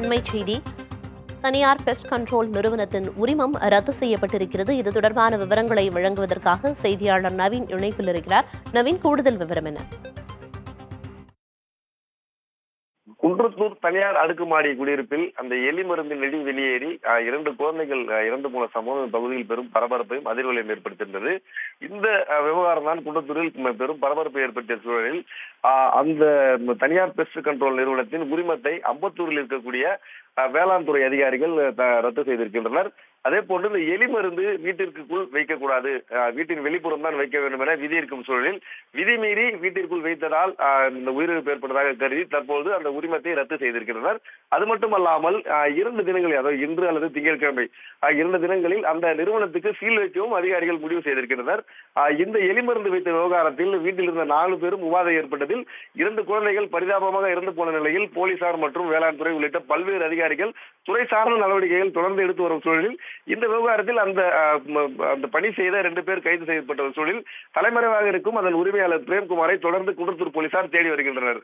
அண்மைச் செய்தி. தனியார் pest control நிறுவனத்தின் உரிமம் ரத்து செய்யப்பட்டிருக்கிறது. இது தொடர்பான விவரங்களை வழங்குவதற்காக செய்தியாளர் நவீன் இணைப்பில் இருக்கிறார். நவீன், கூடுதல் விவரம் என்ன? குன்றத்தூர் தனியார் அடுக்குமாடி குடியிருப்பில் அந்த எலி மருந்து நெடி வெளியேறி 2 குழந்தைகள் இறந்து போன சம்பவம் பகுதியில் பெரும் பரபரப்பையும் அதிர்வலையும் ஏற்படுத்தியிருந்தது. இந்த விவகாரம் தான் குன்றத்தூரில் பெரும் பரபரப்பை ஏற்படுத்திய சூழலில் அந்த தனியார் பெஸ்ட் கண்ட்ரோல் நிறுவனத்தின் உரிமத்தை அம்பத்தூரில் இருக்கக்கூடிய வேளாண் துறை அதிகாரிகள் ரத்து செய்திருக்கின்றனர். அதே போன்று இந்த எலி மருந்து வீட்டிற்குள் வைக்கக்கூடாது, வீட்டின் வெளிப்புறம் தான் வைக்க வேண்டும் என விதி இருக்கும் சூழலில் விதிமீறி வீட்டிற்குள் வைத்ததால் இந்த உயிரிழப்பு ஏற்பட்டதாக கருதி தற்போது அந்த உரிமத்தை ரத்து செய்திருக்கின்றனர். அது மட்டுமல்லாமல் 2 தினங்களில், அதாவது இன்று அல்லது திங்கட்கிழமை 2 தினங்களில் அந்த நிறுவனத்துக்கு சீல் வைக்கவும் அதிகாரிகள் முடிவு செய்திருக்கின்றனர். இந்த எலி மருந்து வைத்த விவகாரத்தில் வீட்டில் இருந்த 4 பேரும் உபாதை ஏற்பட்டதில் 2 குழந்தைகள் பரிதாபமாக இறந்து போன நிலையில் போலீசார் மற்றும் வேளாண் துறை உள்ளிட்ட பல்வேறு அதிகாரிகள் துறை சார்ந்த நடவடிக்கைகள் தொடர்ந்து எடுத்து வரும் சூழலில் இந்த விவகாரத்தில் அந்த பணி செய்த 2 பேர் கைது செய்யப்பட்ட சூழலில் தலைமறைவாக இருக்கும் அதன் உரிமையாளர் பிரேம்குமாரை தொடர்ந்து குன்றத்தூர் போலீசார் தேடி வருகின்றனர்.